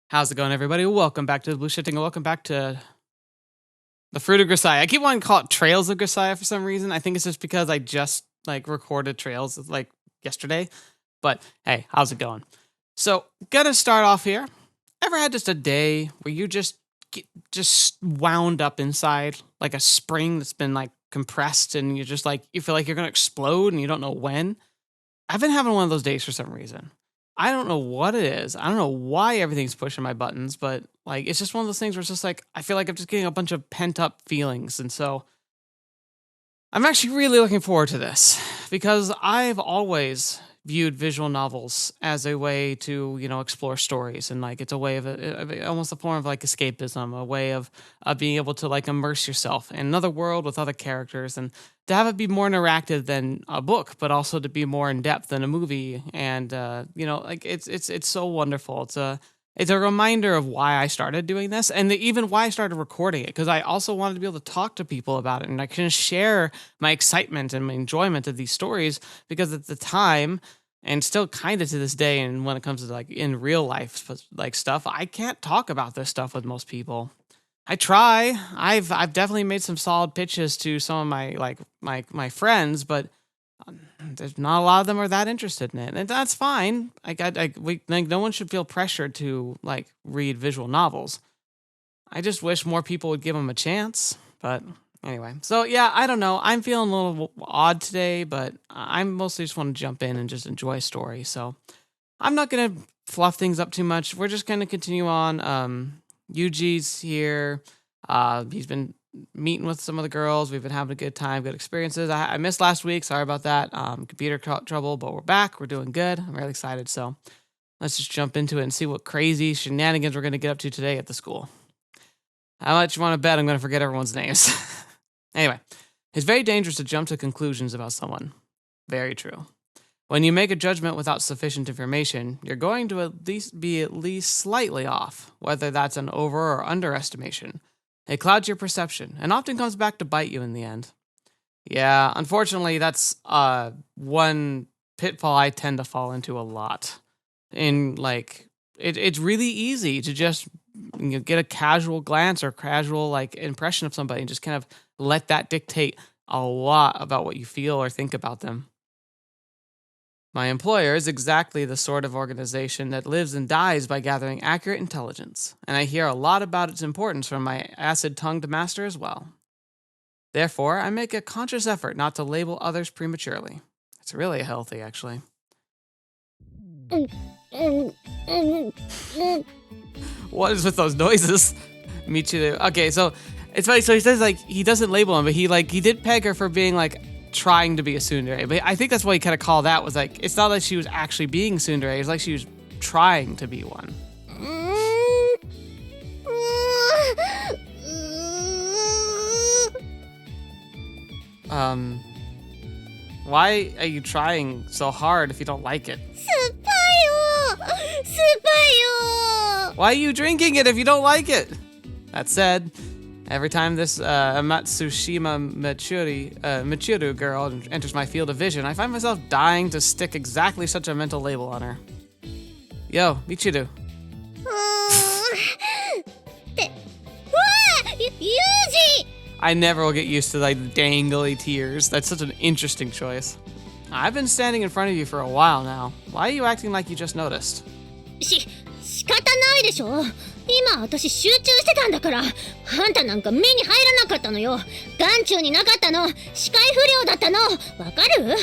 How's it going, everybody? Welcome back to TheBlueShifting, and welcome back to the Fruit of Grisaia. I keep wanting to call it Trails of Grisaia for some reason. I think it's just because I just recorded Trails yesterday. But hey, how's it going? So, gonna start off here. Ever had just a day where you just wound up inside like a spring that's been compressed, and you're just you feel like you're gonna explode and you don't know when? I've been having one of those days for some reason. I don't know what it is. I don't know why everything's pushing my buttons, but it's just one of those things where it's just I feel like I'm just getting a bunch of pent up feelings. And so I'm actually really looking forward to this because I've always viewed visual novels as a way to, explore stories. And it's a way of almost a form of escapism, a way of being able to immerse yourself in another world with other characters and to have it be more interactive than a book, but also to be more in depth than a movie. And, it's so wonderful. It's a reminder of why I started doing this and even why I started recording it, because I also wanted to be able to talk to people about it and I can share my excitement and my enjoyment of these stories, because at the time, and still kind of to this day, and when it comes to in real life stuff, I can't talk about this stuff with most people. I try. I've definitely made some solid pitches to some of my my friends, but there's not a lot of them are that interested in it, and that's fine. No one should feel pressured to read visual novels. I just wish more people would give them a chance. But anyway, so yeah, I don't know. I'm feeling a little odd today, but I mostly just want to jump in and just enjoy a story. So I'm not gonna fluff things up too much. We're just gonna continue on. Yuuji's here. He's been meeting with some of the girls. We've been having a good time, good experiences. I missed last week. Sorry about that. Computer trouble, but we're back. We're doing good. I'm really excited. So let's just jump into it and see what crazy shenanigans we're going to get up to today at the school. How much you want to bet I'm going to forget everyone's names? Anyway, it's very dangerous to jump to conclusions about someone. Very true. When you make a judgment without sufficient information, you're going to be at least slightly off, whether that's an over or underestimation. It clouds your perception and often comes back to bite you in the end. Yeah, unfortunately, that's one pitfall I tend to fall into a lot. It's really easy to just get a casual glance or casual impression of somebody and just kind of let that dictate a lot about what you feel or think about them. My employer is exactly the sort of organization that lives and dies by gathering accurate intelligence, and I hear a lot about its importance from my acid-tongued master as well. Therefore, I make a conscious effort not to label others prematurely. It's really healthy, actually. What is with those noises? Michiru. Okay, so it's funny. So he says he doesn't label him, but he did peg her for being trying to be a tsundere, but I think that's what he kind of called that was it's not like she was actually being tsundere, it's like she was trying to be one. Why are you trying so hard if you don't like it? Why are you drinking it if you don't like it? That said, every time this Matsushima Michiru girl enters my field of vision, I find myself dying to stick exactly such a mental label on her. Yo, Michiru. Yuuji! I never will get used to dangly tears. That's such an interesting choice. I've been standing in front of you for a while now. Why are you acting like you just noticed? 仕方ないでしょ。今私集中してたんだから。あんたなんか目に入らなかったのよ。眼中になかったの。視界不良だったの。わかる?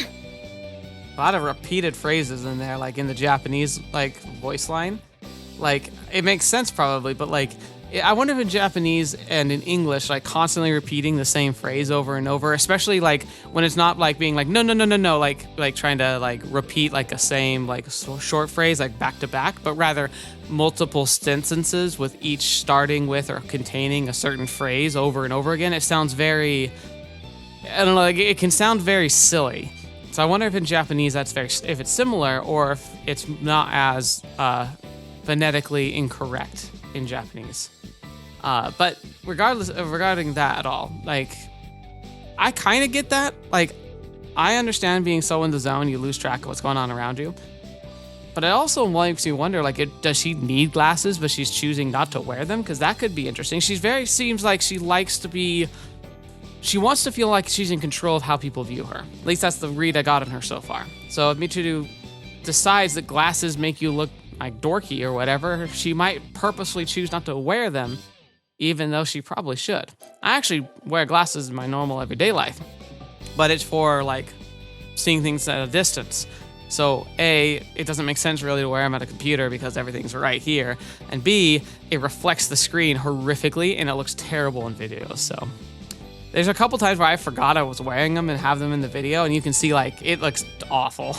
A lot of repeated phrases in there, in the Japanese voice line. It makes sense probably, but I wonder if in Japanese and in English, constantly repeating the same phrase over and over, especially when it's not being no, no, no, no, no, trying to repeat a same short phrase back to back, but rather multiple sentences with each starting with or containing a certain phrase over and over again. It sounds very, I don't know, it can sound very silly. So I wonder if in Japanese if it's similar or if it's not as phonetically incorrect in Japanese. But regarding that at all, I kind of get that. I understand being so in the zone, you lose track of what's going on around you. But it also makes you wonder, like, does she need glasses, but she's choosing not to wear them? Because that could be interesting. Seems like she wants to feel like she's in control of how people view her. At least that's the read I got on her so far. So if Michiru decides that glasses make you look like dorky or whatever, she might purposely choose not to wear them, even though she probably should. I actually wear glasses in my normal everyday life, but it's for, like, seeing things at a distance. So A, it doesn't make sense really to wear them at a computer because everything's right here. And B, it reflects the screen horrifically and it looks terrible in videos. So there's a couple times where I forgot I was wearing them and have them in the video, and you can see, like, it looks awful.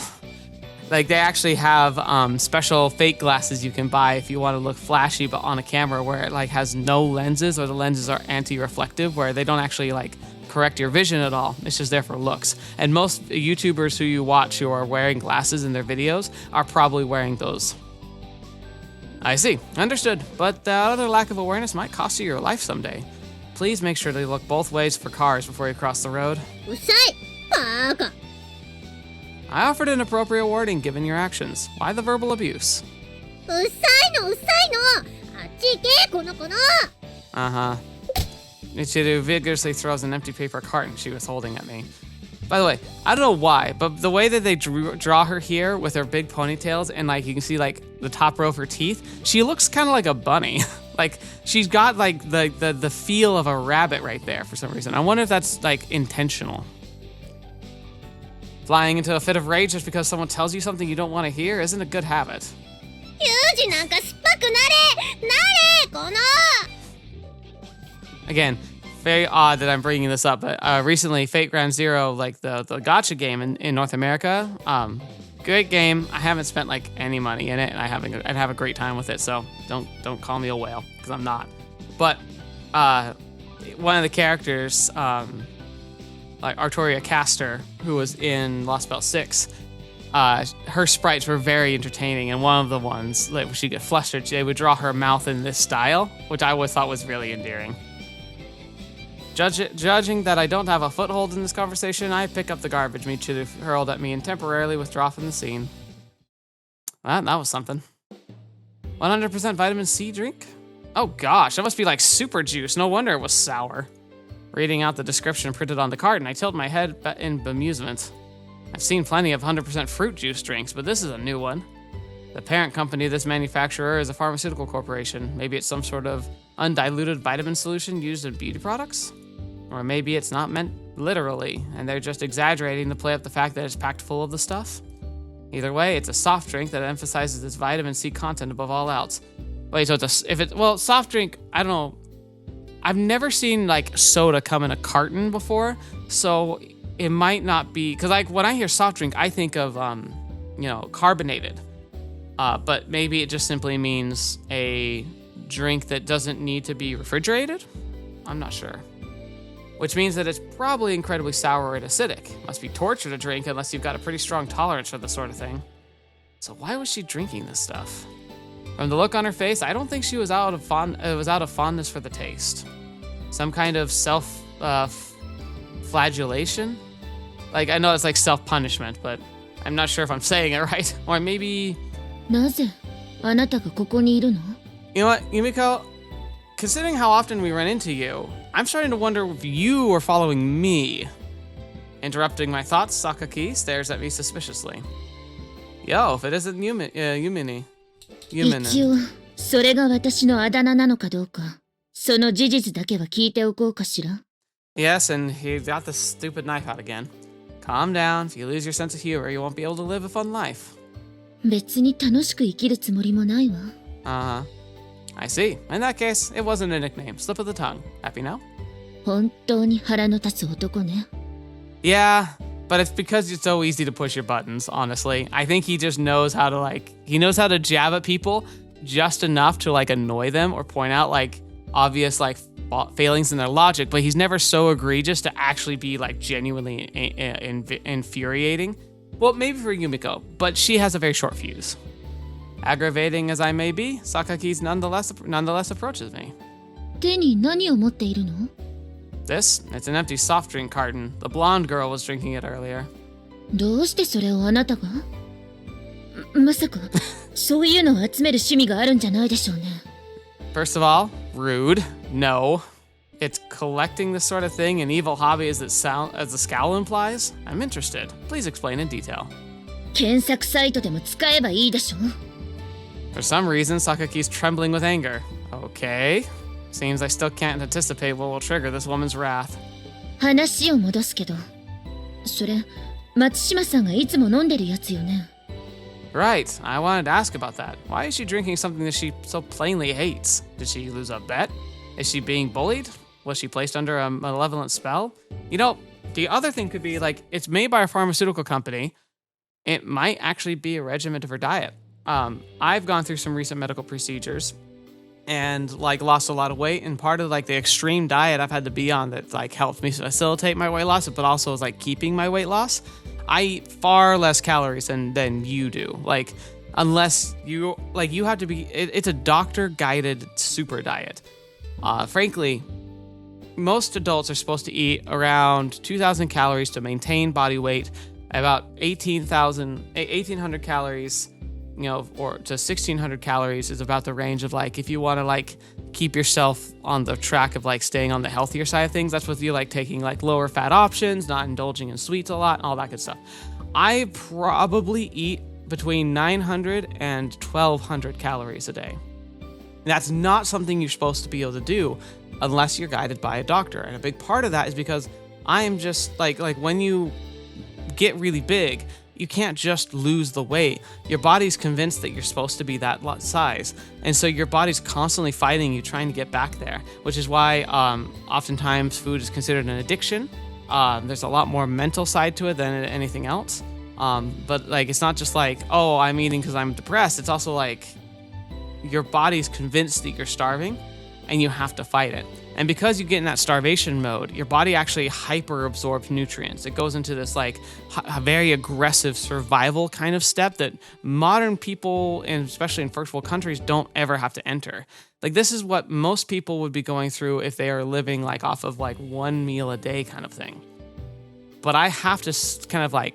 Like, they actually have special fake glasses you can buy if you want to look flashy, but on a camera where it, like, has no lenses, or the lenses are anti-reflective, where they don't actually, like, correct your vision at all. It's just there for looks. And most YouTubers who you watch who are wearing glasses in their videos are probably wearing those. I see. Understood. But the other lack of awareness might cost you your life someday. Please make sure to look both ways for cars before you cross the road. うさいバカ I offered an appropriate warning given your actions. Why the verbal abuse? うさいのあっち行けこの子の Uh-huh. Michiru vigorously throws an empty paper carton she was holding at me. By the way, I don't know why, but the way that they draw her here with her big ponytails and, like, you can see, like, the top row of her teeth, she looks kind of like a bunny. Like, she's got, like, the feel of a rabbit right there for some reason. I wonder if that's, like, intentional. Flying into a fit of rage just because someone tells you something you don't want to hear isn't a good habit. ユージなんか酸っぱくなれこの Again, very odd that I'm bringing this up, but recently Fate Ground Zero, like the gacha game in North America, great game. I haven't spent, like, any money in it, and I'd have a great time with it. So don't call me a whale, because I'm not. But one of the characters, like Artoria Castor, who was in Lost Belt 6, her sprites were very entertaining, and one of the ones, like, when she'd get flustered, they would draw her mouth in this style, which I always thought was really endearing. Judging that I don't have a foothold in this conversation, I pick up the garbage Michiru hurled at me and temporarily withdraw from the scene. Well, that was something. 100% vitamin C drink? Oh gosh, that must be like super juice. No wonder it was sour. Reading out the description printed on the carton, I tilted my head in bemusement. I've seen plenty of 100% fruit juice drinks, but this is a new one. The parent company of this manufacturer is a pharmaceutical corporation. Maybe it's some sort of undiluted vitamin solution used in beauty products? Or maybe it's not meant literally, and they're just exaggerating to play up the fact that it's packed full of the stuff. Either way, it's a soft drink that emphasizes its vitamin C content above all else. Wait, so soft drink, I don't know. I've never seen, like, soda come in a carton before, so it might not be, because, like, when I hear soft drink, I think of, carbonated. But maybe it just simply means a drink that doesn't need to be refrigerated? I'm not sure. Which means that it's probably incredibly sour and acidic. Must be torture to drink unless you've got a pretty strong tolerance for this sort of thing. So why was she drinking this stuff? From the look on her face, I don't think she was out of fondness for the taste. Some kind of flagellation? Like, I know it's like self-punishment, but I'm not sure if I'm saying it right. Or maybe... なぜあなたがここにいるの You know what, Yumiko? Considering how often we run into you, I'm starting to wonder if you are following me. Interrupting my thoughts, Sakaki stares at me suspiciously. Yo, if it isn't Yumini. 一応それが私のあだ名なのかどうかその事実だけは聞いておこうかしら Yes, and he got the stupid knife out again. Calm down. If you lose your sense of humor, you won't be able to live a fun life. 別に楽しく生きるつもりもないわ Uh-huh. I see. In that case, it wasn't a nickname. Slip of the tongue. Happy now? 本当に腹の立つ男ね Yeah, but it's because it's so easy to push your buttons, honestly. I think he just knows how to, he knows how to jab at people just enough to, annoy them or point out, obvious, failings in their logic, but he's never so egregious to actually be, genuinely infuriating. Well, maybe for Yumiko, but she has a very short fuse. Aggravating as I may be, Sakaki's nonetheless approaches me. 手に何を持っているの This? It's an empty soft drink carton. The blonde girl was drinking it earlier. どうしてそれをあなたがまさかそういうのを集める趣味があるんじゃないでしょうね。 First of all, rude. No. It's collecting this sort of thing an evil hobby as the scowl implies? I'm interested. Please explain in detail. 検索サイトでも使えばいいでしょ。 For some reason, Sakaki's trembling with anger. Okay. Seems I still can't anticipate what will trigger this woman's wrath. 話を戻すけど、それ松島さんがいつも飲んでるやつよね。 Right, I wanted to ask about that. Why is she drinking something that she so plainly hates? Did she lose a bet? Is she being bullied? Was she placed under a malevolent spell? You know, the other thing could be like, it's made by a pharmaceutical company. It might actually be a regimen of her diet. I've gone through some recent medical procedures and like lost a lot of weight, and part of like the extreme diet I've had to be on that like helped me facilitate my weight loss, but also is like keeping my weight loss. I eat far less calories than you do. Like, unless you have to be, it's a doctor guided super diet. Frankly, most adults are supposed to eat around 2,000 calories to maintain body weight, about 1,800 calories, you know, or to 1,600 calories is about the range of like, if you want to like keep yourself on the track of like staying on the healthier side of things, that's with you like taking like lower fat options, not indulging in sweets a lot, all that good stuff. I probably eat between 900 and 1,200 calories a day. That's not something you're supposed to be able to do unless you're guided by a doctor. And a big part of that is because I am just like when you get really big, you can't just lose the weight. Your body's convinced that you're supposed to be that size. And so your body's constantly fighting you, trying to get back there, which is why oftentimes food is considered an addiction. There's a lot more mental side to it than anything else. But like, it's not just like, oh, I'm eating because I'm depressed. It's also like your body's convinced that you're starving and you have to fight it. And because you get in that starvation mode, your body actually hyper absorbs nutrients. It goes into this like a very aggressive survival kind of step that modern people, and especially in first world countries, don't ever have to enter. Like, this is what most people would be going through if they are living like off of like one meal a day kind of thing. But I have to kind of like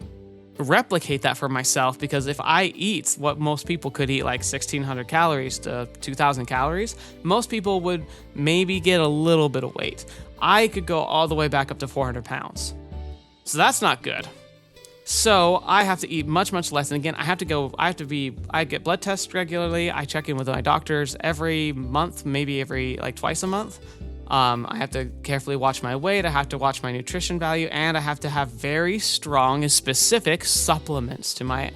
replicate that for myself, because if I eat what most people could eat, like 1,600 calories to 2,000 calories, most people would maybe get a little bit of weight. I could go all the way back up to 400 pounds. So that's not good. So I have to eat much, much less. And again, I get blood tests regularly. I check in with my doctors every month, maybe every like twice a month. I have to carefully watch my weight. I have to watch my nutrition value, and I have to have very strong and specific supplements to my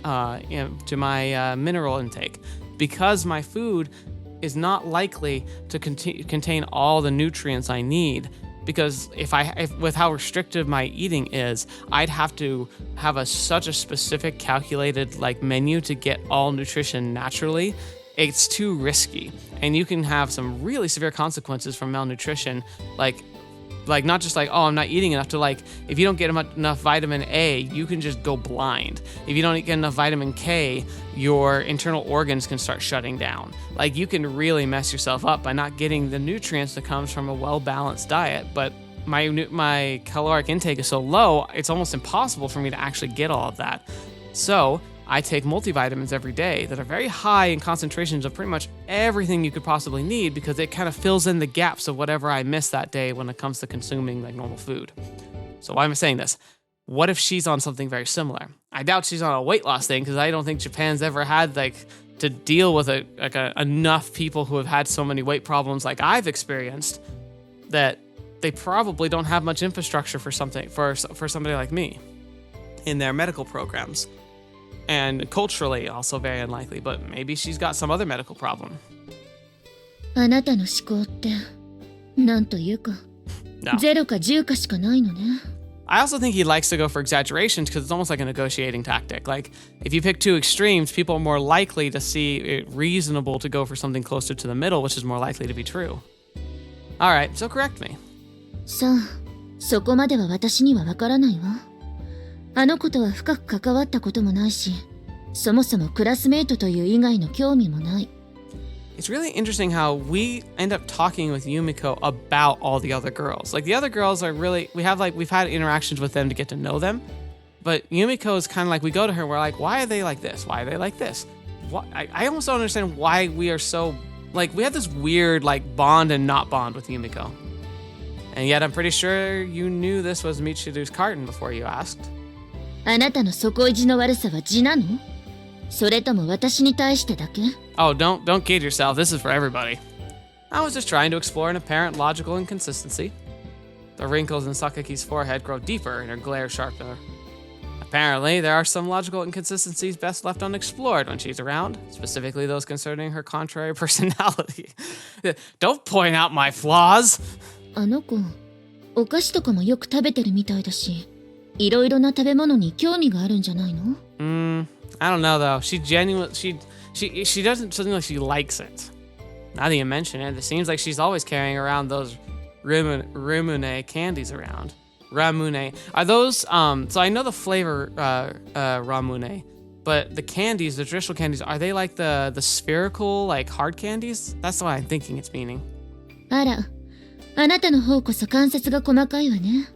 mineral intake, because my food is not likely to contain all the nutrients I need. Because if with how restrictive my eating is, I'd have to have such a specific calculated like menu to get all nutrition naturally. It's too risky, and you can have some really severe consequences from malnutrition, like not just like, oh, I'm not eating enough, to like, if you don't get enough vitamin A, you can just go blind. If you don't get enough vitamin K, your internal organs can start shutting down. Like, you can really mess yourself up by not getting the nutrients that comes from a well-balanced diet. But my caloric intake is so low, it's almost impossible for me to actually get all of that. So I take multivitamins every day that are very high in concentrations of pretty much everything you could possibly need, because it kind of fills in the gaps of whatever I miss that day when it comes to consuming like normal food. So why am I saying this? What if she's on something very similar? I doubt she's on a weight loss thing, because I don't think Japan's ever had like to deal with enough people who have had so many weight problems like I've experienced, that they probably don't have much infrastructure for somebody like me in their medical programs. And culturally, also very unlikely, but maybe she's got some other medical problem. あなたの思考ってなんというか No. 0か10かしかないのね。 I also think he likes to go for exaggerations, because it's almost like a negotiating tactic. Like, if you pick two extremes, people are more likely to see it reasonable to go for something closer to the middle, which is more likely to be true. All right, so correct me. さあ、そこまでは私にはわからないわ。あの子とは深く関わったこともないし、そもそもクラスメイトという以外の興味もない。 It's really interesting how we end up talking with Yumiko about all the other girls. Like, the other girls are really, we've had interactions with them to get to know them, But Yumiko is kind of like, we go to her, we're like, why are they like this? Why are they like this? I almost don't understand why we are so, like, we have this weird, like, bond and not bond with Yumiko. And yet I'm pretty sure you knew this was Michiru's carton before you asked. あなたの底意地の悪さは字なの？それとも私に対してだけ？ Oh, don't kid yourself. This is for everybody. I was just trying to explore an apparent logical inconsistency. The wrinkles in Sakaki's forehead grow deeper and her glare sharper. Apparently, there are some logical inconsistencies best left unexplored when she's around, specifically those concerning her contrary personality. Don't point out my flaws! あの子、お菓子とかもよく食べてるみたいだし、いろいろな食べ物に興味があるんじゃないの？ I don't know though. She doesn't seem like she likes it. Now that you mention it, it seems like she's always carrying around those Ramune candies around. Ramune. Are those, so I know the flavor, Ramune, but the candies, the traditional candies, are they like the spherical, like hard candies? That's what I'm thinking it's meaning. あら、あなたの方こそ関節が細かいわね。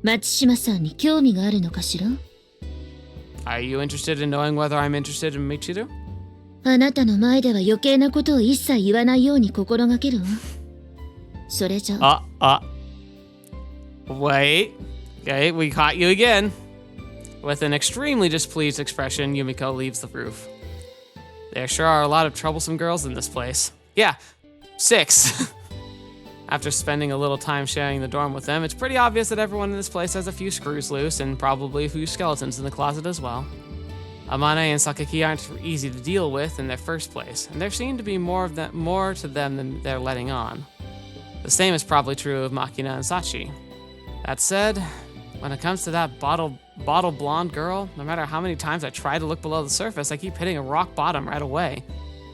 松島さんに興味があるのかしら？ Are you interested in knowing whether I'm interested in Michiru? あなたの前では余計なことを一切言わないように心がけるわ。それじゃ。Wait. Okay, we caught you again. With an extremely displeased expression, Yumiko leaves the roof. There sure are a lot of troublesome girls in this place. Yeah, 6. After spending a little time sharing the dorm with them, it's pretty obvious that everyone in this place has a few screws loose and probably a few skeletons in the closet as well. Amane and Sakaki aren't easy to deal with in their first place, and there seem to be more to them than they're letting on. The same is probably true of Makina and Sachi. That said, when it comes to that bottle blonde girl, no matter how many times I try to look below the surface, I keep hitting a rock bottom right away.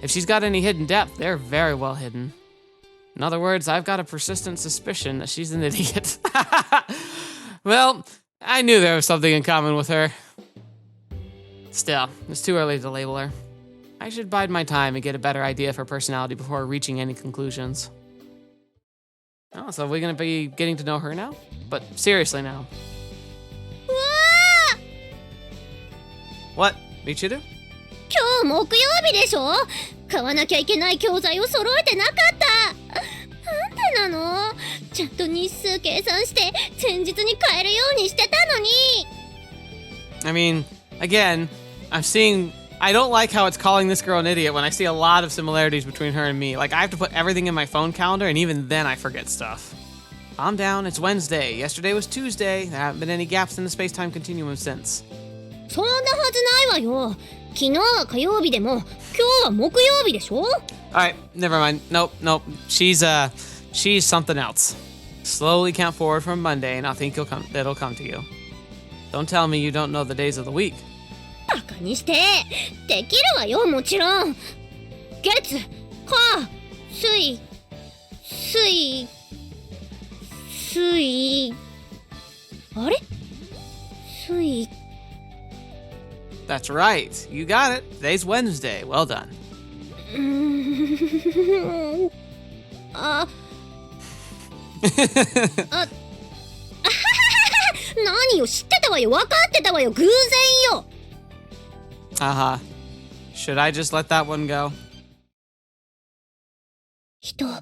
If she's got any hidden depth, they're very well hidden. In other words, I've got a persistent suspicion that she's an idiot. Well, I knew there was something in common with her. Still, it's too early to label her. I should bide my time and get a better idea of her personality before reaching any conclusions. Oh, so we're gonna be getting to know her now? But seriously now. What? Michiru? 今日木曜日でしょ？買わなきゃいけない教材を揃えてなかった。なんでなの？ちゃんと日数計算して前日に買えるようにしてたのに。I mean, again, I don't like how it's calling this girl an idiot when I see a lot of similarities between her and me. Like, I have to put everything in my phone calendar, and even then I forget stuff. Calm down, it's Wednesday. Yesterday was Tuesday. There haven't been any gaps in the space-time continuum since. そんなはずないわよ。昨日は火曜日でも、今日は木曜日でしょ？ Alright, never mind. Nope. She's something else. Slowly count forward from Monday, and I think it'll come to you. Don't tell me you don't know the days of the week. バカにして、できるわよ、もちろん。月、火、水、あれ？水。That's right. You got it. Today's Wednesday. Well done. あ何よ、知ってたわよ、分かってたわよ、偶然よ。Should I just let that one go? 人と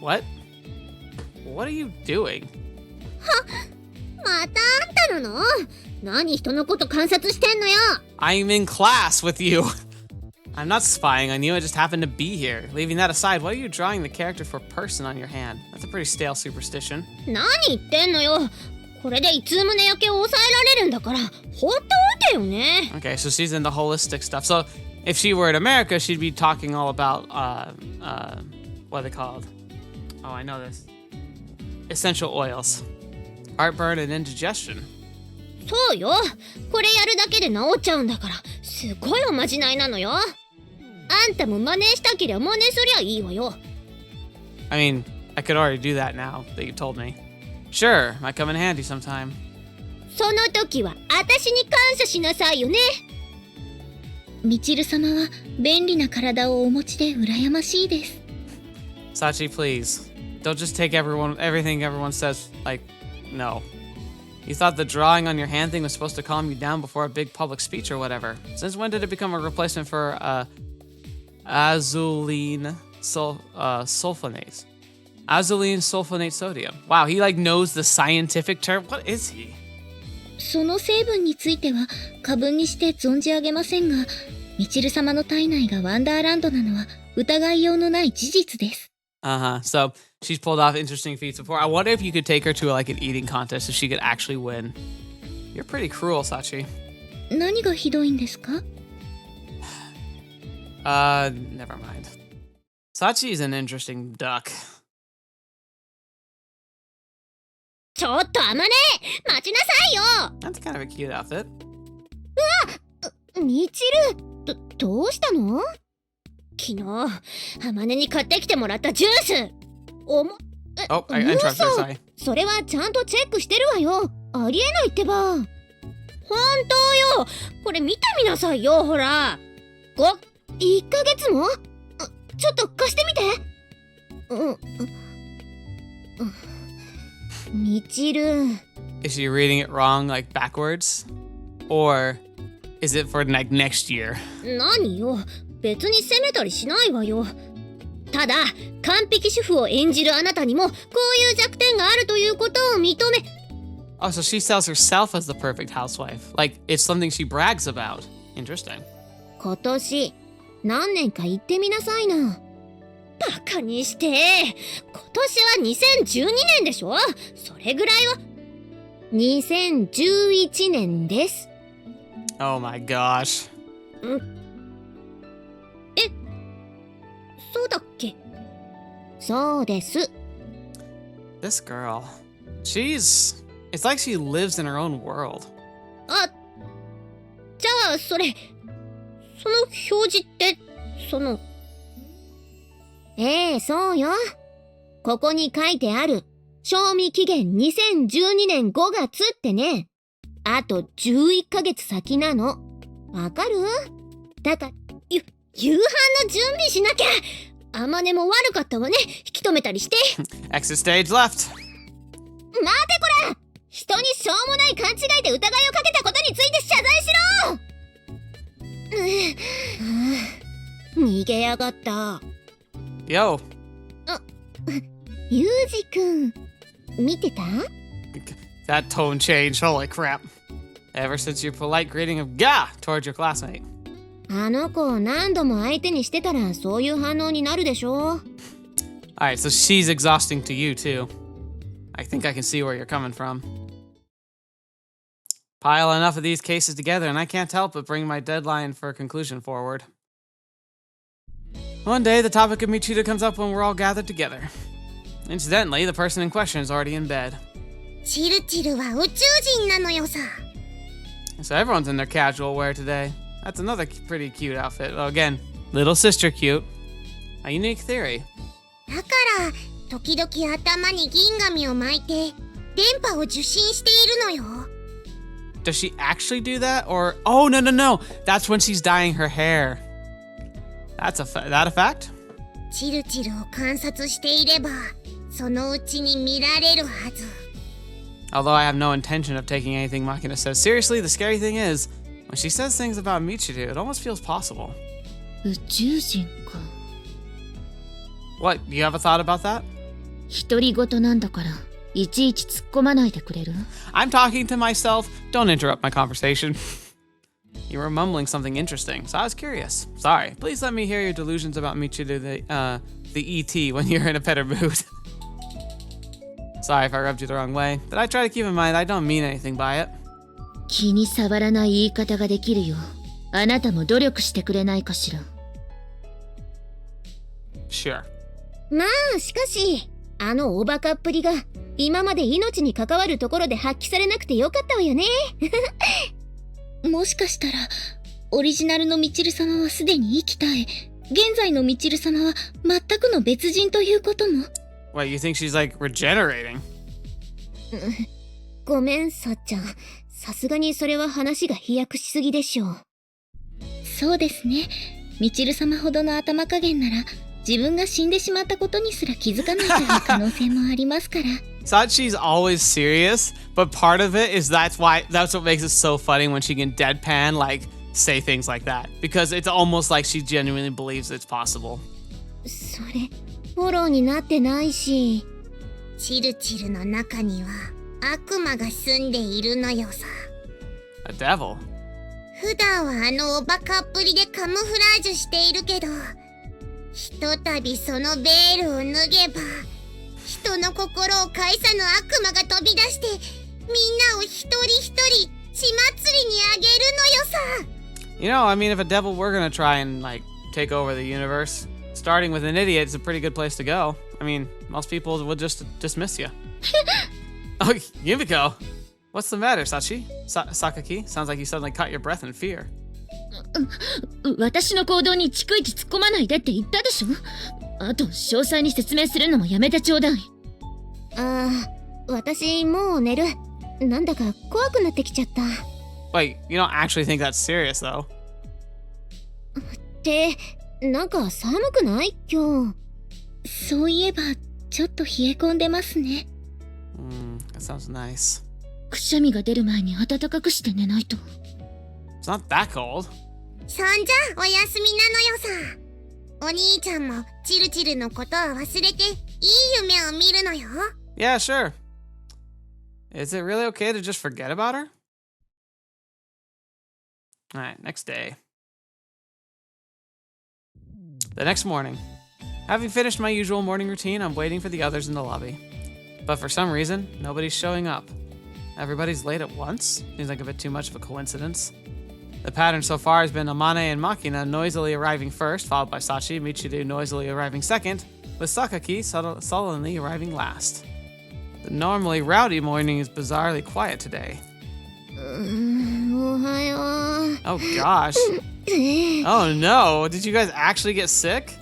What? What are you doing? またあんたなの？何人のこと観察してんのよ。 I'm in class with you. I'm not spying on you, I just happen to be here. Leaving that aside, why are you drawing the character for person on your hand? That's a pretty stale superstition. 何言ってんのよ。これでいつ胸焼けを抑えられるんだから、放っておいてよね。 Okay, so she's in the holistic stuff. So if she were in America, she'd be talking all about, what are they called? Oh, I know this. Essential oils. Heartburn and indigestion. そうよ。これやるだけで治っちゃうんだから、すごいおまじないなのよ。あんたも真似したけりゃ真似すりゃいいわよ。I mean, I could already do that now that you told me. Sure, might come in handy sometime. その時は私に感謝しなさいよね。みちる様は便利な体をお持ちで羨ましいです。Sachi, please. Don't just take everything everyone says, like, no. You thought the drawing on your hand thing was supposed to calm you down before a big public speech or whatever. Since when did it become a replacement for azulene sulfonate? Azulene sulfonate sodium. Wow, he like knows the scientific term. What is he? その成分については過分にして存じ上げませんが、ミチル様の体内がワンダーランドなのは疑いようのない事実です。So she's pulled off interesting feats before. I wonder if you could take her to like an eating contest if she could actually win. You're pretty cruel, Sachi. 何がひどいんですか? Never mind. Sachi's an interesting duck. ちょっとあまね、待ちなさいよ。 That's kind of a cute outfit. ミチル、どうしたの？昨日、あまねに買ってきてもらったジュース。Oh, I interrupted her, sorry. それはちゃんとチェックしてるわよ。ありえないってば。本当よ。これ見てみなさいよ、ほら。1ヶ月も？ちょっと貸してみて。ミチル。Is she reading it wrong, like backwards? Or is it for like next year? 何よ。別に責めたりしないわよ。ただ、完璧主婦を演じるあなたにも、こういう弱点があるということを認め。Oh, so she sells herself as the perfect housewife. Like, it's something she brags about. Interesting. 今年、何年か言ってみなさいな。バカにして。今年は2012年でしょ？それぐらいは。2011年です。Oh my gosh. そうだっけ？そうです。This girl. It's like she lives in her own world. あ、じゃあその表示ってそうよ。ここに書いてある賞味期限2012年5月ってね。あと11ヶ月先なの。わかる？だから夕飯の準備しなきゃ。あまねも悪かったわね。引き止めたりして。Exit stage left. 待てこら！人にしょうもない勘違いで疑いをかけたことについて謝罪しろ！逃げやがった。Yo. ユージくん、見てた？ That tone changed. Holy crap. Ever since your polite greeting of "Gah" towards your classmate. あの子を何度も相手にしてたらそういう反応になるでしょ。Alright, so she's exhausting to you too. I think I can see where you're coming from. Pile enough of these cases together and I can't help but bring my deadline for a conclusion forward. One day, the topic of Michiru comes up when we're all gathered together. Incidentally, the person in question is already in bed. チルチルは宇宙人なのよさ。 So everyone's in their casual wear today. That's another pretty cute outfit. Oh, again, little sister cute. A unique theory. だから時々頭に銀紙を巻いて電波を受信しているのよ。 Does she actually do that? Or, oh, no. That's when she's dyeing her hair. That a fact? チルチルを観察していればそのうちに見られるはず。 Although I have no intention of taking anything Makina says seriously, the scary thing is, when she says things about Michiru, it almost feels possible. 宇宙人か。 What, do you have a thought about that? 独り言なんだからいちいち突っ込まないでくれる？ I'm talking to myself. Don't interrupt my conversation. You were mumbling something interesting, so I was curious. Sorry. Please let me hear your delusions about Michiru, the ET, when you're in a better mood. Sorry if I rubbed you the wrong way, but I try to keep in mind I don't mean anything by it. 気に障らない言い方ができるよ。あなたも努力してくれないかしら。 Sure. まあしかしあのおバカっぷりが今まで命に関わるところで発揮されなくてよかったわよね。もしかしたらオリジナルのミチル様はすでに生き絶え、現在のミチル様は全くの別人ということも。 What, you think she's like regenerating? ごめんさっちゃん、さすがにそれは話が飛躍しすぎでしょう。そうですね。ミチル様ほどの頭加減なら自分が死んでしまったことにすら気づかないという可能性もありますから。Sachi's always serious, but part of it is that's what makes it so funny when she can deadpan, like, say things like that. Because it's almost like she genuinely believes it's possible. それ、フォローになってないし。チルチルの中には悪魔が住んでいるのよさ。A devil? 普段はあのおバカっぷりでカムフラージュしているけど、ひとたびそのベールを脱げば、人の心を介さぬ悪魔が飛び出して、みんなを一人一人血祭りにあげるのよさ。You know, I mean, if a devil were gonna try and, like, take over the universe, starting with an idiot is a pretty good place to go. I mean, most people would just dismiss you. Oh, Yumiko! What's the matter, Sachi? Sakaki? Sounds like you suddenly caught your breath in fear. 私の行動に逐一突っ込まないでって言ったでしょ。あと詳細に説明するのもやめてちょうだい。私もう寝る。なんだか怖くなってきちゃった。Wait, you don't actually think that's serious, though? ってなんか寒くない今日。そういえばちょっと冷え込んでますね。That sounds nice. くしゃみが出る前に暖かくして寝ないと。It's not that cold. そんじゃおやすみなのよさ。お兄ちゃんもチルチルのことを忘れていい夢を見るのよ。Yeah, sure. Is it really okay to just forget about her? Alright, next day. The next morning. Having finished my usual morning routine, I'm waiting for the others in the lobby. But for some reason, nobody's showing up. Everybody's late at once? Seems like a bit too much of a coincidence. The pattern so far has been Amane and Makina noisily arriving first, followed by Sachi and Michiru noisily arriving second, with Sakaki sullenly arriving last. The normally rowdy morning is bizarrely quiet today. Oh gosh. Oh no, did you guys actually get sick?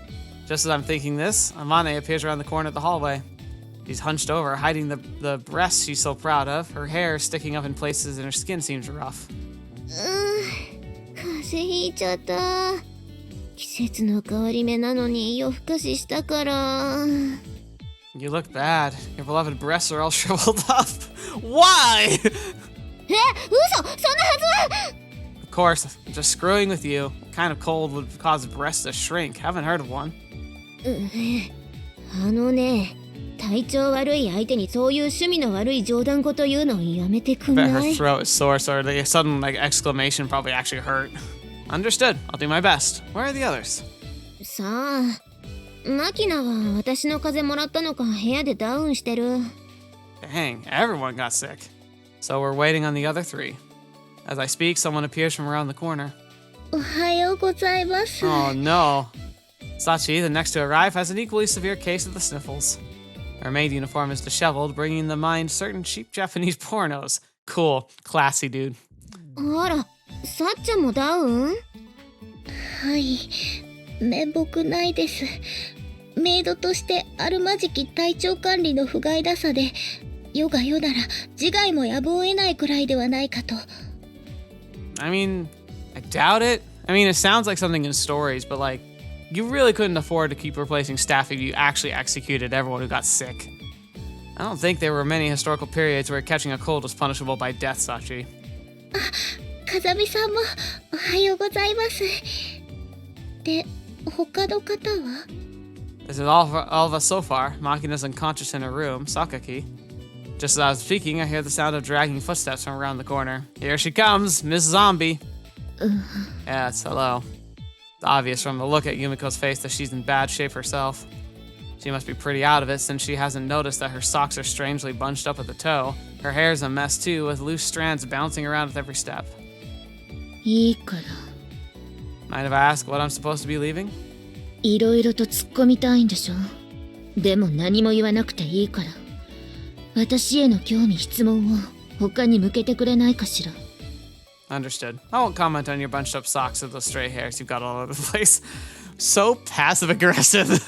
Just as I'm thinking this, Amane appears around the corner of the hallway. She's hunched over, hiding the breasts she's so proud of. Her hair is sticking up in places and her skin seems rough. 風邪ひいちゃった。季節の変わり目なのに夜更かししたから。You look bad. Your beloved breasts are all shriveled up. Why? 嘘! そんなはず! Of course, I'm just screwing with you. What kind of cold would cause breasts to shrink? Haven't heard of one. あのね、体調悪い相手にそういう趣味の悪い冗談事言うのやめてくんない? I bet her throat is sore, so the sudden exclamation probably actually hurt. Understood. I'll do my best. Where are the others? さあ、マキナは私の風邪もらったのか部屋でダウンしてる。Dang, everyone got sick. So we're waiting on the other three. As I speak, someone appears from around the corner. おはようございます。Oh no. Sachi, the next to arrive, has an equally severe case of the sniffles. Her maid uniform is disheveled, bringing to mind certain cheap Japanese pornos. Cool. Classy, dude. あら、さっちゃんもダウン？はい。面目ないです。メイドとしてあるまじき体調管理の不甲斐なさで、世が世なら自害もやむを得ないくらいではないかと。I mean, I doubt it. I mean, it sounds like something in stories, but like, you really couldn't afford to keep replacing staff if you actually executed everyone who got sick. I don't think there were many historical periods where catching a cold was punishable by death, Sachi. 風見さんもおはようございます。で、他の方は? This is all of us so far. Makina's unconscious in her room, Sakaki. Just as I was speaking, I hear the sound of dragging footsteps from around the corner. Here she comes, Miss Zombie. Yeah, it's hello. It's obvious from the look at Yumiko's face that she's in bad shape herself. She must be pretty out of it since she hasn't noticed that her socks are strangely bunched up at the toe. Her hair's a mess too, with loose strands bouncing around with every step. いいから。Mind if I ask what I'm supposed to be leaving? いろいろと突っ込みたいんでしょ。でも何も言わなくていいから。私への興味質問を他に向けてくれないかしら。Understood. I won't comment on your bunched up socks or those stray hairs you've got all over the place. So passive aggressive.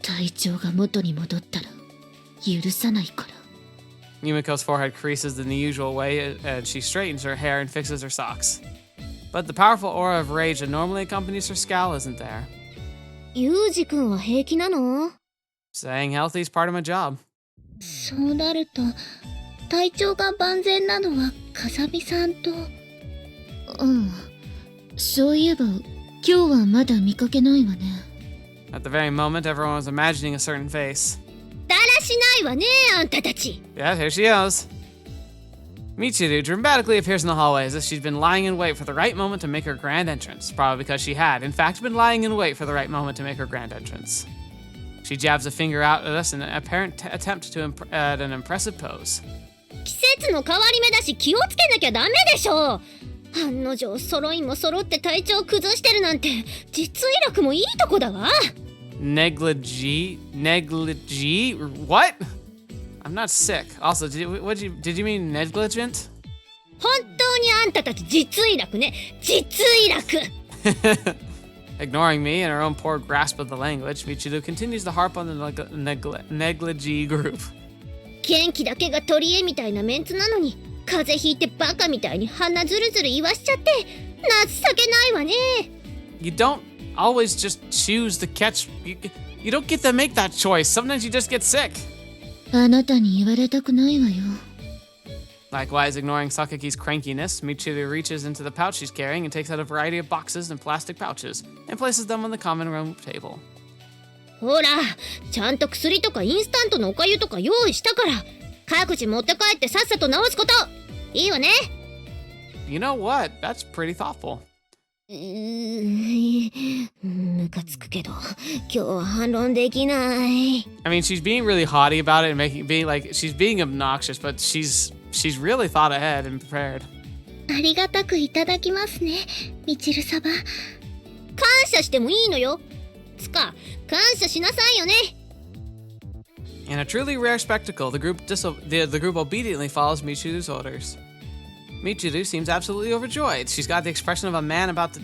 体調が元に戻ったら許さないから。Yumiko's forehead creases in the usual way and she straightens her hair and fixes her socks. But the powerful aura of rage that normally accompanies her scowl isn't there. ユージくんは平気なの？ Staying healthy is part of my job. そうなると、体調が万全なのは風見さんと。そういえば、今日はまだ見かけないわね。At the very moment, everyone was imagining a certain face. だらしないわね、あんたたち。Yeah, here she goes. Michiru dramatically appears in the hallway as if she'd been lying in wait for the right moment to make her grand entrance, probably because she had, in fact, been lying in wait for the right moment to make her grand entrance. She jabs a finger out at us in an apparent attempt to at an impressive pose. 季節の変わり目だし気をつけなきゃダメでしょ。案の定揃いも揃って体調崩してるなんて実医楽もいいとこだわ。Negligee? What? I'm not sick. Also, did you mean negligent? 本当にあんたたち実医楽ね、実医楽。Ignoring me and her own poor grasp of the language, Michiru continues to harp on the negligee group. 元気だけが取り柄みたいなメンツなのに風邪ひいてバカみたいに鼻ずるずる言わしちゃって情けないわね。You don't always just choose to catch. You don't get to make that choice. Sometimes you just get sick. あなたに言われたくないわよ。Likewise, ignoring Sakaki's crankiness, Michiru reaches into the pouch she's carrying and takes out a variety of boxes and plastic pouches and places them on the common room table. ほら、ちゃんと薬とかインスタントのおかゆとか用意したから各自持って帰ってさっさと治すこと。いいわね。You know what? That's pretty thoughtful. ムカつくけど今日は反論できない。I mean, she's being really haughty about it and she's being obnoxious, but she's really thought ahead and prepared. ありがたくいただきますね、みちる様。感謝してもいいのよ。つか、感謝しなさいよね。In a truly rare spectacle, the group obediently follows Michiru's orders. Michiru seems absolutely overjoyed. She's got the expression of a man about to...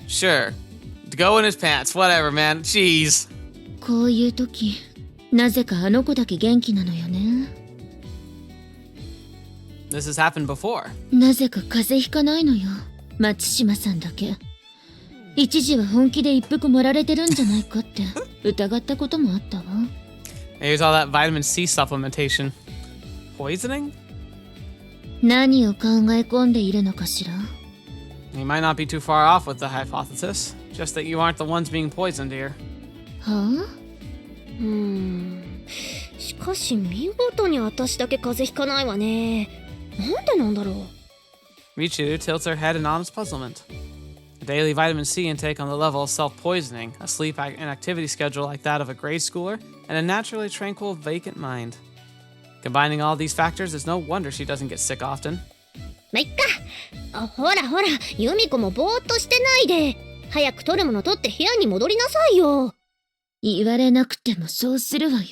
Sure. Go in his pants. Whatever, man. Jeez. こういう時、なぜかあの子だけ元気なのよね。This has happened before. なぜか風邪ひかないのよ、松島さんだけ。一時は本気で一服盛られてるんじゃないかって疑ったこともあったわ。Here's all that vitamin C supplementation. Poisoning? 何を考え込んでいるのかしら。You might not be too far off with the hypothesis. Just that you aren't the ones being poisoned here. はあ？しかし見事に私だけ風邪ひかないわね。なんでなんだろう。Michiru tilts her head in honest puzzlement. A daily vitamin C intake on the level of self-poisoning, a sleep and activity schedule like that of a grade schooler, and a naturally tranquil, vacant mind. Combining all these factors, it's no wonder she doesn't get sick often. ま、いっか。ほらほら、ユミコもぼーっとしてないで。早く取るもの取って部屋に戻りなさいよ。言われなくてもそうするわよ。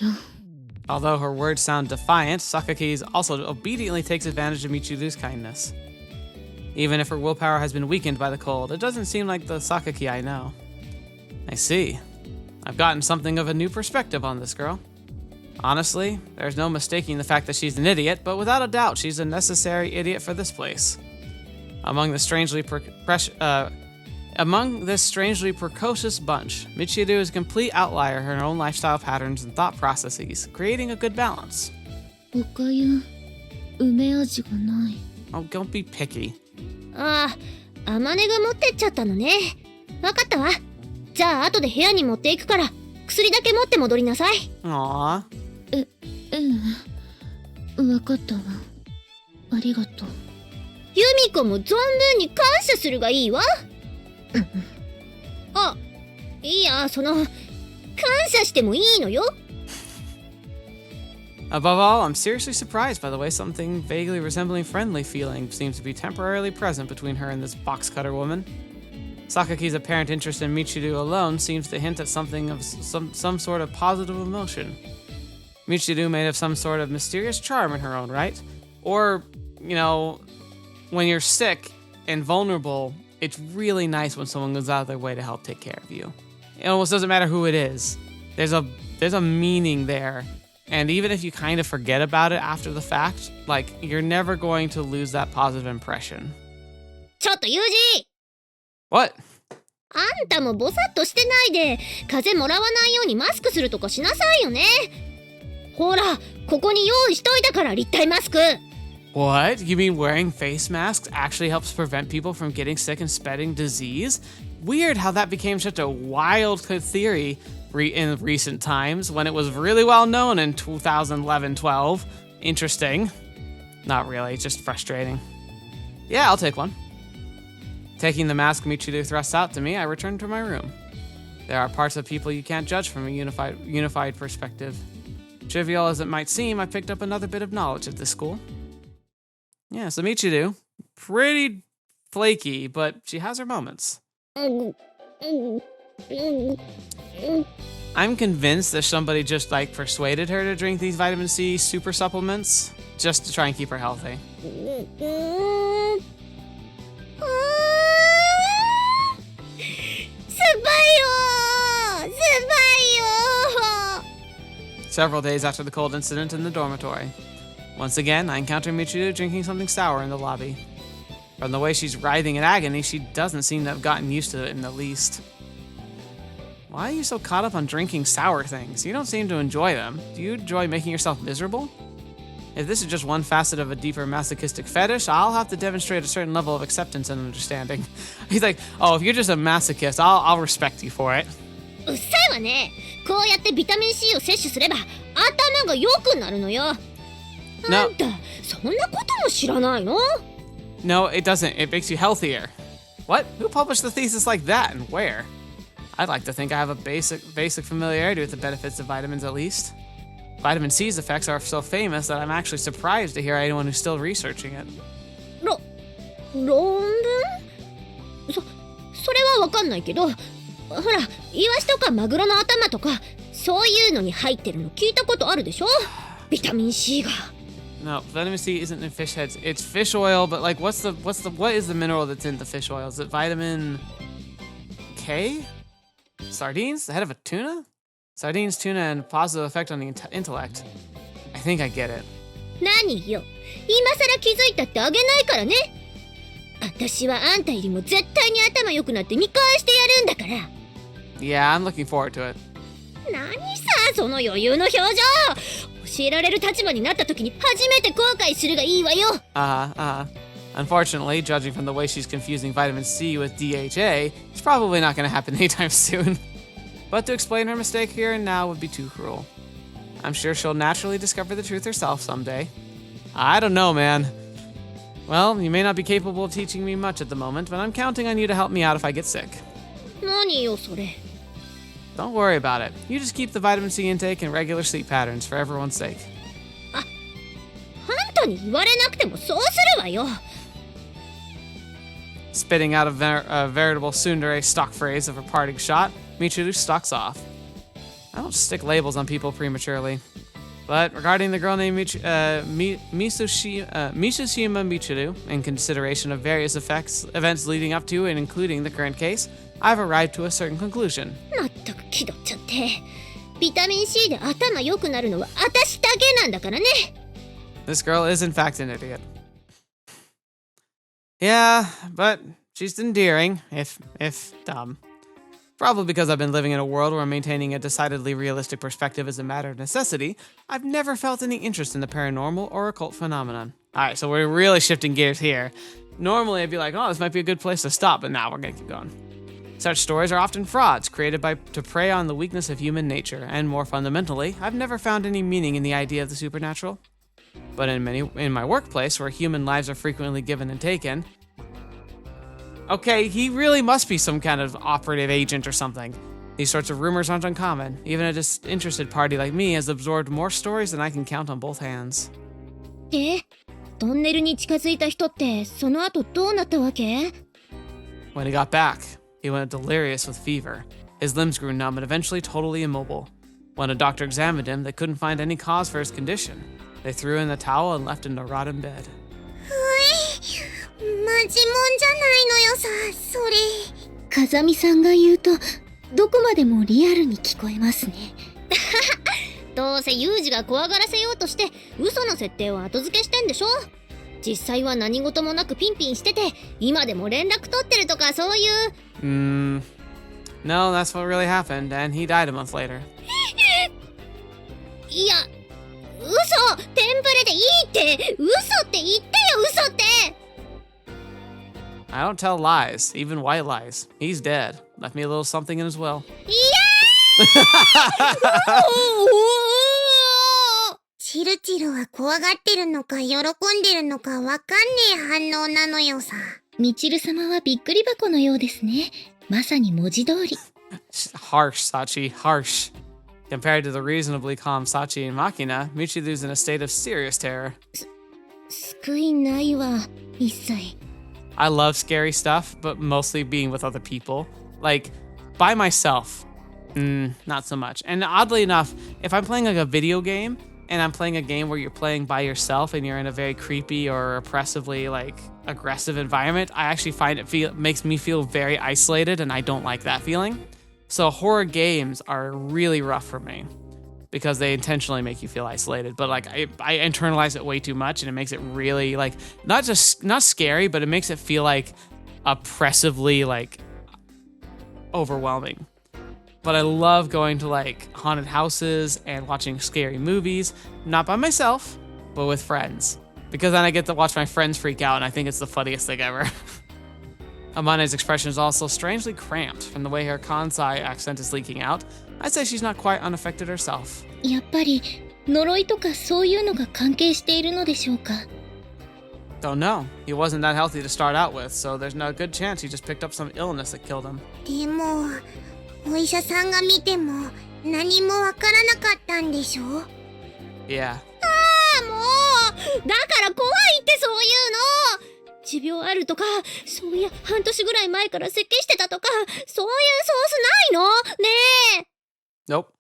Although her words sound defiant, Sakaki also obediently takes advantage of Michiru's kindness. Even if her willpower has been weakened by the cold, it doesn't seem like the Sakaki I know. I see. I've gotten something of a new perspective on this girl. Honestly, there's no mistaking the fact that she's an idiot, but without a doubt, she's a necessary idiot for this place. Among this strangely precocious bunch, Michiru is a complete outlier in her own lifestyle patterns and thought processes, creating a good balance. おかゆ、梅味がない。Oh, don't be picky. ああ、甘根が持ってっちゃったのね。わかったわ。じゃあ後で部屋に持っていくから薬だけ持って戻りなさい。Aww. わかったわ。ありがとう。ユミコも存分に感謝するがいいわ。あ、いや、感謝してもいいのよ。Above all, I'm seriously surprised by the way something vaguely resembling friendly feeling seems to be temporarily present between her and this box cutter woman. Sakaki's apparent interest in Michiru alone seems to hint at something of some sort of positive emotion. Michiru may have some sort of mysterious charm in her own right. Or, you know, when you're sick and vulnerable, it's really nice when someone goes out of their way to help take care of you. It almost doesn't matter who it is. There's a meaning there And even if you kind of forget about it after the fact, like, you're never going to lose that positive impression. ちょっとユージ What? あんたもぼさっとしてないで風もらわないようにマスクするとかしなさいよね。ほら、ここに用意しといたから立体マスク。What? You mean wearing face masks actually helps prevent people from getting sick and spreading disease? Weird how that became such a wild theory in recent times when it was really well known in 2011-12. Interesting. Not really, just frustrating. Yeah, I'll take one. Taking the mask Michiru thrusts out to me, I return to my room. There are parts of people you can't judge from a unified perspective. Trivial as it might seem, I picked up another bit of knowledge at this school. Yeah, so Michiru, pretty flaky, but she has her moments. I'm convinced that somebody just like persuaded her to drink these vitamin C super supplements just to try and keep her healthy. Several days after the cold incident in the dormitory. Once again, I encounter Michiru drinking something sour in the lobby. From the way she's writhing in agony, she doesn't seem to have gotten used to it in the least. Why are you so caught up on drinking sour things? You don't seem to enjoy them. Do you enjoy making yourself miserable? If this is just one facet of a deeper masochistic fetish, I'll have to demonstrate a certain level of acceptance and understanding. He's like, oh, if you're just a masochist, I'll respect you for it. うっさいわね。こうやってビタミン C を摂取すれば頭が良くなるのよ。あんた、そんなことも知らないの? No, it doesn't. It makes you healthier. What? Who published the thesis like that and where? I'd like to think I have a basic familiarity with the benefits of vitamins at least. Vitamin C's effects are so famous that I'm actually surprised to hear anyone who's still researching it. 論文? それはわかんないけど、ほら、イワシとかマグロの頭とか、そういうのに入ってるの聞いたことあるでしょ? ビタミン C が。No, vitamin C isn't in fish heads. It's fish oil, but like what is the mineral that's in the fish oil? Is it vitamin K? Sardines? The head of a tuna? Sardines, tuna, and positive effect on the intellect. I think I get it. 何よ。今更気づいたってあげないからね。私はあんたよりも絶対に頭良くなって見返してやるんだから。Yeah, I'm looking forward to it. 何さ、その余裕の表情。教えられる立場になった時に初めて後悔するがいいわよ。Unfortunately, judging from the way she's confusing vitamin C with DHA, it's probably not going to happen anytime soon. But to explain her mistake here and now would be too cruel. I'm sure she'll naturally discover the truth herself someday. I don't know, man. Well, you may not be capable of teaching me much at the moment, but I'm counting on you to help me out if I get sick. 何よそれ。Don't worry about it. You just keep the vitamin C intake and regular sleep patterns for everyone's sake. あんたに言われなくてもそうするわよ。Spitting out a veritable tsundere stock phrase of a parting shot, Michiru stalks off. I don't stick labels on people prematurely. But regarding the girl named Mitsushima Michiru, in consideration of various events leading up to and including the current case, I've arrived to a certain conclusion. まったく気取っちゃって。ビタミン C で頭良くなるのは私だけなんだからね。This girl is in fact an idiot. Yeah, but she's endearing, if dumb. Probably because I've been living in a world where maintaining a decidedly realistic perspective is a matter of necessity, I've never felt any interest in the paranormal or occult phenomenon. Alright, so we're really shifting gears here. Normally I'd be like, oh, this might be a good place to stop, but now we're gonna keep going. Such stories are often frauds created to prey on the weakness of human nature, and more fundamentally, I've never found any meaning in the idea of the supernatural. But in my workplace, where human lives are frequently given and taken, okay, he really must be some kind of operative agent or something. These sorts of rumors aren't uncommon. Even a disinterested party like me has absorbed more stories than I can count on both hands. で、トンネルに近づいた人ってその後どうなったわけ? When he got back, he went delirious with fever. His limbs grew numb and eventually totally immobile. When a doctor examined him, they couldn't find any cause for his condition. They threw in the towel and left him to rot in bed. マジもんじゃないのよさ、それ。風見さんが言うとどこまでもリアルに聞こえますね。どうせユージが怖がらせようとして嘘の設定を後付けしてんでしょ。実際は何事もなくピンピンしてて今でも連絡取ってるとかそういう。No, that's what really happened, and he died a month later. いや、嘘、テンプレでいいって。嘘って言ってよ、嘘って。I don't tell lies, even white lies. He's dead. Left me a little something in his will. いやチルチルは怖がってるのか喜んでるのかわかんねえ反応なのよさ。みちる様はびっくり箱のようですね。まさに文字通り。Harsh, Sachi, harsh. Compared to the reasonably calm Sachi and Makina, Michiru's in a state of serious terror. 救いないわ、一切。I love scary stuff, but mostly being with other people. Like, by myself, not so much. And oddly enough, if I'm playing like a video game, and I'm playing a game where you're playing by yourself and you're in a very creepy or oppressively like aggressive environment, I actually find it makes me feel very isolated, and I don't like that feeling. So horror games are really rough for me because they intentionally make you feel isolated. But like I internalize it way too much, and it makes it really like not scary, but it makes it feel like oppressively like overwhelming. But I love going to like haunted houses and watching scary movies, not by myself, but with friends. Because then I get to watch my friends freak out, and I think it's the funniest thing ever. Amane's expression is also strangely cramped from the way her Kansai accent is leaking out. I'd say she's not quite unaffected herself. やっぱり呪いとかそういうのが関係しているのでしょうか。Don't know. He wasn't that healthy to start out with, so there's no good chance he just picked up some illness that killed him. でもお医者さんが見ても何もわからなかったんでしょ。 Yeah. もうだから怖いってそういうの。持病あるとか、そういや半年ぐらい前から咳してたとか、そういうソースないのねえ。 Nope.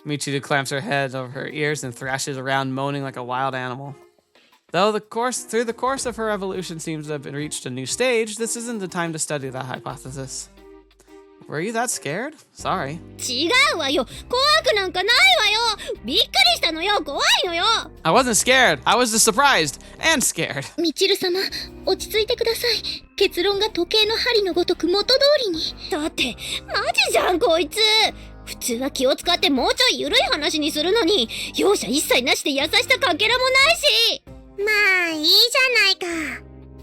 Michiru clamps her head over her ears and thrashes around, moaning like a wild animal. Though through the course of her evolution seems to have reached a new stage, this isn't the time to study that hypothesis. Were you that scared? Sorry. 違うわよ。怖くなんかないわよ。びっくりしたのよ。怖いのよ。 I wasn't scared. I was just surprised and scared. みちる様、落ち着いてください。結論が時計の針のごとく元通りに。だってマジじゃんこいつ。普通は気を使ってもうちょい緩い話にするのに、容赦一切なしで優しさかけらもないし。まあいいじゃないか。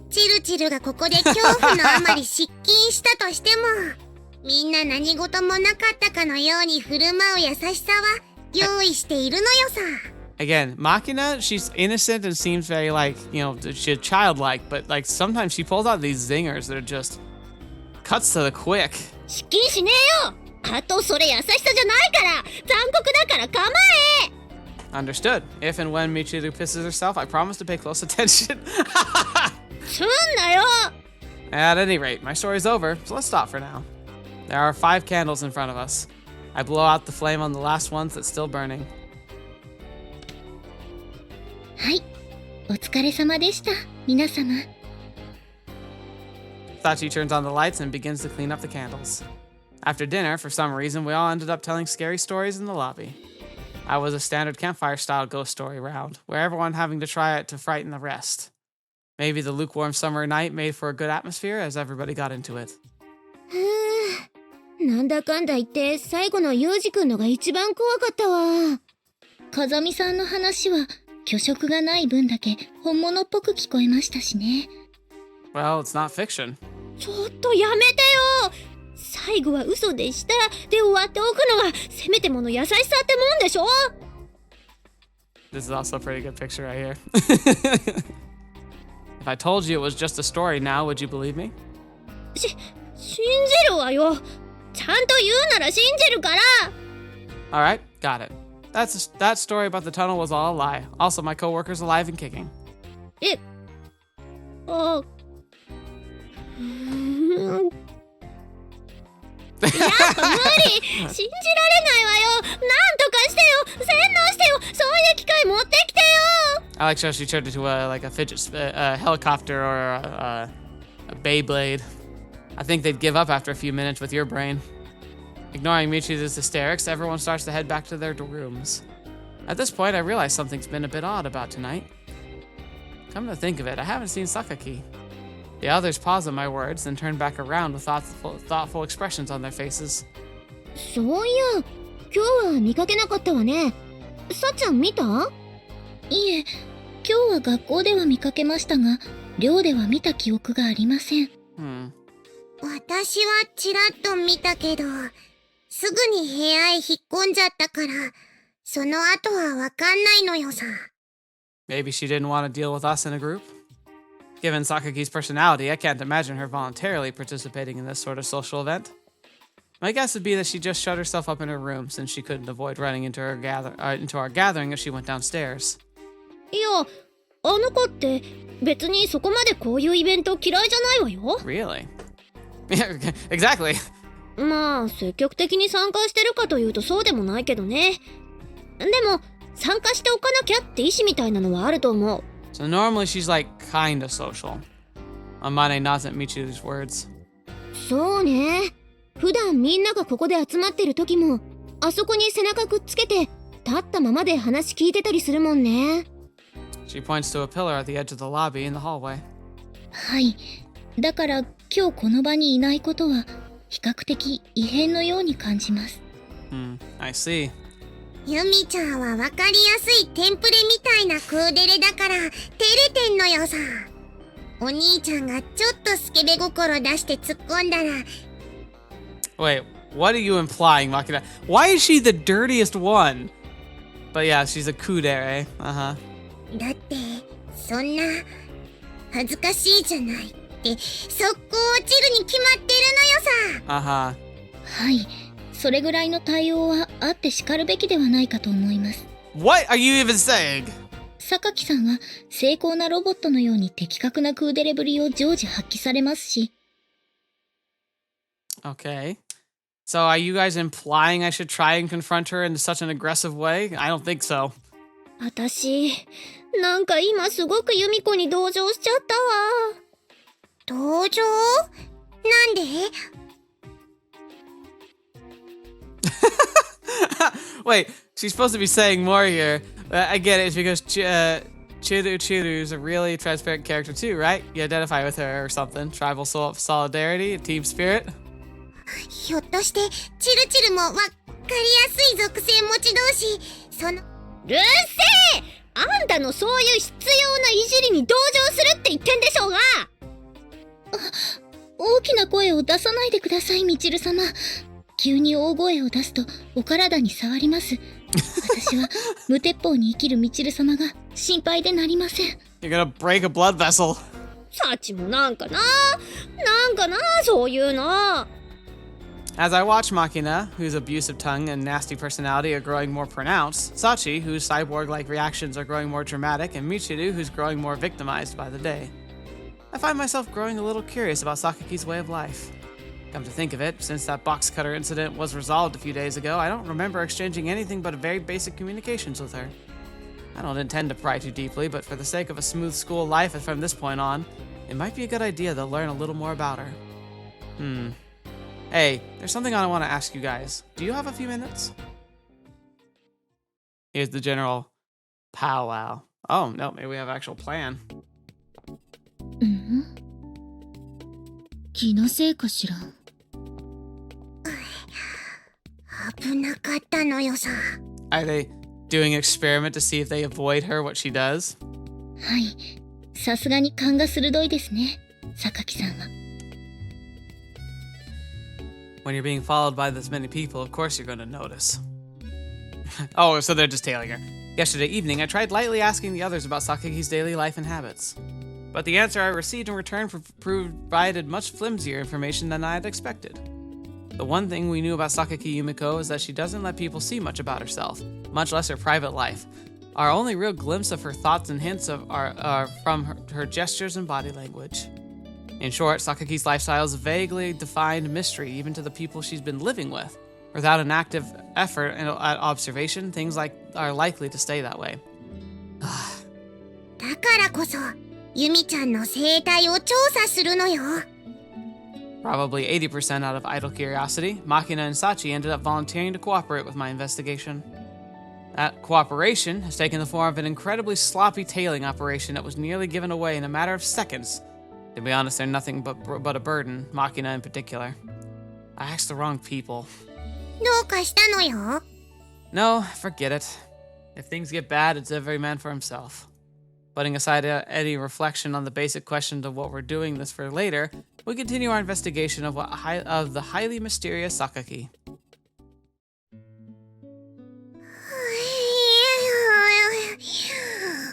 チルチルがここで恐怖のあまり失禁したとしても、みんな何事もなかったかのように振る舞う優しさは用意しているのよさ。 Again, Makina, she's innocent and seems very like, she's childlike, but like sometimes she pulls out these zingers that are just cuts to the quick. 失禁しねえよ。あとそれ優しさじゃないから、残酷だから構え。 Understood. If and when Michiru pisses herself, I promise to pay close attention. すんなよ。 At any rate, my story's over, so let's stop for now. There are 5 candles in front of us. I blow out the flame on the last ones that's still burning. はい、お疲れ様でした、皆様。Sachi turns on the lights and begins to clean up the candles. After dinner, for some reason, we all ended up telling scary stories in the lobby. I was a standard campfire-style ghost story round, where everyone having to try it to frighten the rest. Maybe the lukewarm summer night made for a good atmosphere as everybody got into it. なんだかんだ言って最後のユージくんのが一番怖かったわ。風見さんの話は虚飾がない分だけ本物っぽく聞こえましたしね。Well, it's not fiction. ちょっとやめてよ。最後は嘘でしたで終わっておくのがせめてもの優しさってもんでしょ。 This is also a pretty good picture right here. If I told you it was just a story now, would you believe me? 信じるわよ。ちゃんと言うなら信じるから。 Alright, got it. That story about the tunnel was all a lie. Also, my coworker's alive and kicking. え、あ、やっぱ無理。信じられないわよ。なんとかしてよ。洗脳してよ。そういう機械持ってきてよ。 I like how she turned into a fidget helicopter or a Beyblade. I think they'd give up after a few minutes with your brain. Ignoring Michiru's hysterics, everyone starts to head back to their rooms. At this point, I realize something's been a bit odd about tonight. Come to think of it, I haven't seen Sakaki. The others pause at my words, then turn back around with thoughtful expressions on their faces. そういや、今日は見かけなかったわね。さっちゃん見た？いえ、今日は学校では見かけましたが、寮では見た記憶がありません。私はちらっと見たけど、すぐに部屋へ引っ込んじゃったから、その後はわかんないのよさ。Maybe she didn't want to deal with us in a group? Given Sakaki's personality, I can't imagine her voluntarily participating in this sort of social event. My guess would be that she just shut herself up in her room since she couldn't avoid running into our gathering as she went downstairs. いや、あの子って別にそこまでこういうイベント嫌いじゃないわよ。Really? Yeah, exactly. まあ、積極的に参加してるかというとそうでもないけどね。でも、参加しておかなきゃって意思みたいなのはあると思う。So normally she's like kinda social. Amane nods at Michiru's words. そうね。普段みんながここで集まってる時も、あそこに背中くっつけて、立ったままで話聞いてたりするもんね。She points to a pillar at the edge of the lobby in the hallway. はい。だから今日この場にいないことは比較的異変のように感じます。I see. ユミちゃんはわかりやすいテンプレみたいなクーデレだから照れてんのよさ。お兄ちゃんがちょっとスケベ心出して突っ込んだら。Wait, what are you implying, Makina? Why is she the dirtiest one? But yeah, she's a kudere. Uh-huh. だってそんな恥ずかしいじゃないって速攻落ちるに決まってるのよさ。Uh-huh. はい。それぐらいの対応はあってしかるべきではないかと思います。What are you even saying? 榊さんは精巧なロボットのように的確なクーデレぶりを常時発揮されますし。Okay. So are you guys implying I should try and confront her in such an aggressive way? I don't think so. 私なんか今すごくユミコに同情しちゃったわ。同情？なんでWait, she's supposed to be saying more here. I get it. It's because Chiru's a really transparent character too, right? You identify with her or something. Tribal solidarity, team spirit. ひょっとしてチルチルもわかりやすい属性持ち同士その。うるせえ！あんたのそういう必要ないじりに同情するって言ってんでしょうが。大きな声を出さないでください、みちる様。急に大声を出すとお体に触ります。私は無鉄砲に生きるみちる様が心配でなりません。You're gonna break a blood vessel. サチもなんかなそういうの。As I watch Makina, whose abusive tongue and nasty personality are growing more pronounced, Sachi, whose cyborg-like reactions are growing more dramatic, and Michiru, who's growing more victimized by the day, I find myself growing a little curious about Sakaki's way of life. Come to think of it, since that box cutter incident was resolved a few days ago, I don't remember exchanging anything but very basic communications with her. I don't intend to pry too deeply, but for the sake of a smooth school life from this point on, it might be a good idea to learn a little more about her. Hey, there's something I want to ask you guys. Do you have a few minutes? Here's the general powwow. Oh, no, maybe we have an actual plan. 気のせいかしら。危なかったのよさ。Are they doing an experiment to see if they avoid her, what she does? はい。さすがに勘が鋭いですね、榊さんは。When you're being followed by this many people, of course you're going to notice. Oh, so they're just tailing her. Yesterday evening, I tried lightly asking the others about Sakaki's daily life and habits. But the answer I received in return provided much flimsier information than I had expected. The one thing we knew about Sakaki Yumiko is that she doesn't let people see much about herself, much less her private life. Our only real glimpse of her thoughts and hints are from her gestures and body language. In short, Sakaki's lifestyle is a vaguely defined mystery even to the people she's been living with. Without an active effort at observation, things are likely to stay that way. だからこそユミちゃんの生態を調査するのよ。Probably 80% out of idle curiosity, Makina and Sachi ended up volunteering to cooperate with my investigation. That cooperation has taken the form of an incredibly sloppy tailing operation that was nearly given away in a matter of seconds. To be honest, they're nothing but a burden, Makina in particular. I asked the wrong people. どうかしたのよ。 No, forget it. If things get bad, it's every man for himself. Putting aside any reflection on the basic question of what we're doing this for later, we continue our investigation of the highly mysterious Sakaki.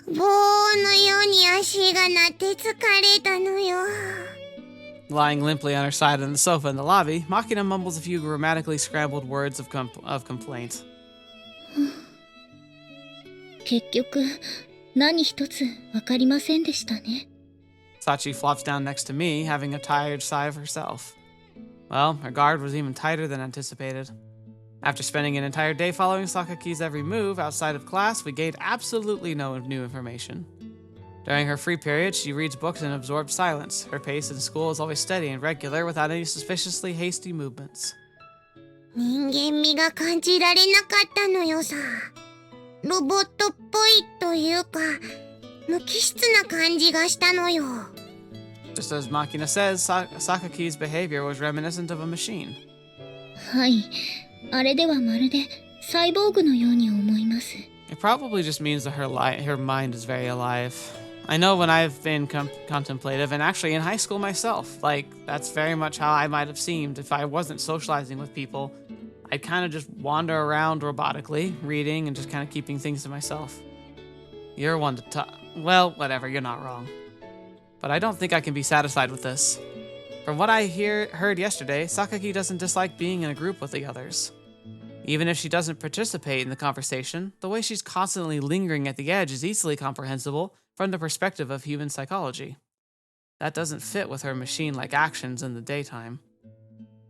棒のように足が鳴って疲れたのよ。 Lying limply on her side on the sofa in the lobby, Makina mumbles a few grammatically scrambled words of complaint. 結局、何一つわかりませんでしたね。 Sachi flops down next to me, having a tired sigh of herself. Well, her guard was even tighter than anticipated. After spending an entire day following Sakaki's every move outside of class, we gained absolutely no new information. During her free period, she reads books in absorbed silence. Her pace in school is always steady and regular, without any suspiciously hasty movements. 人間味が感じられなかったのよさ。ロボットっぽいというか、無機質な感じがしたのよ。 Just as Makina says, Sakaki's behavior was reminiscent of a machine. はい。あれではまるでサイボーグのように思います。 It probably just means that her mind is very alive. I know when I've been contemplative, and actually in high school myself, that's very much how I might have seemed if I wasn't socializing with people. I'd kind of just wander around robotically, reading and just kind of keeping things to myself. You're one to talk. Well, whatever, you're not wrong. But I don't think I can be satisfied with this. From what I heard yesterday, Sakaki doesn't dislike being in a group with the others. Even if she doesn't participate in the conversation, the way she's constantly lingering at the edge is easily comprehensible from the perspective of human psychology. That doesn't fit with her machine-like actions in the daytime.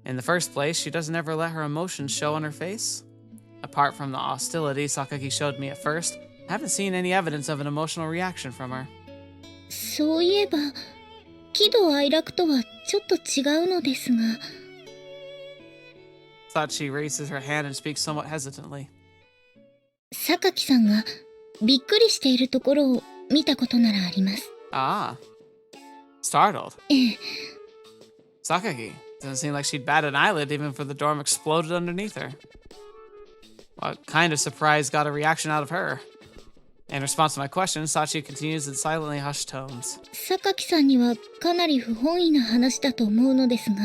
In the first place, she doesn't ever let her emotions show on her face. Apart from the hostility Sakaki showed me at first, I haven't seen any evidence of an emotional reaction from her. そういえば、喜怒哀楽とはちょっと違うのですが。 Sachi raises her hand and speaks somewhat hesitantly. 榊さんがびっくりしているところを見たことならあります。 Ah. Startled. ええ、 Sakaki. Doesn't seem like she'd bat an eyelid even if the dorm exploded underneath her. What kind of surprise got a reaction out of her? In response to my question, Sachi continues in silently hushed tones. 榊さんにはかなり不本意な話だと思うのですが、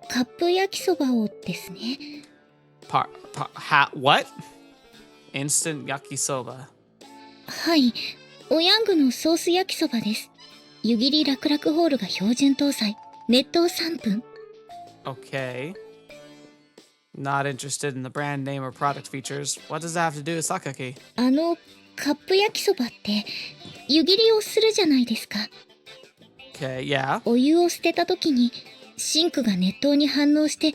カップ焼きそばをですね。What? Instant yakisoba. はい、おヤングのソース焼きそばです。湯切り楽々ホールが標準搭載。熱湯3分。Okay. Not interested in the brand name or product features. What does that have to do with Sakaki? カップ焼きそばって湯切りをするじゃないですか。Okay, yeah. お湯を捨てた時にシンクが熱湯に反応して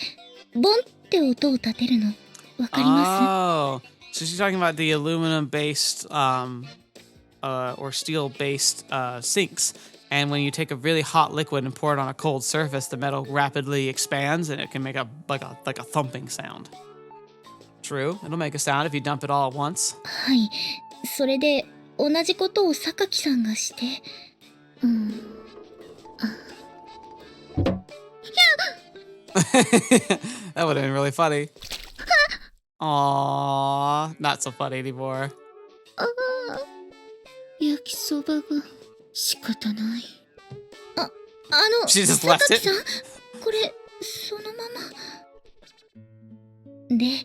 ボンって音を立てるのわかりま Oh, so she's talking about the aluminum-based or steel-based sinks. And when you take a really hot liquid and pour it on a cold surface, the metal rapidly expands and it can make a thumping sound. True, it'll make a sound if you dump it all at once. す。はい。それで同じことを榊さんがして、That would have been really funny. Aww, not so funny anymore. 焼きそばが仕方ない。She just left 榊 it. さん、これそのまま。で、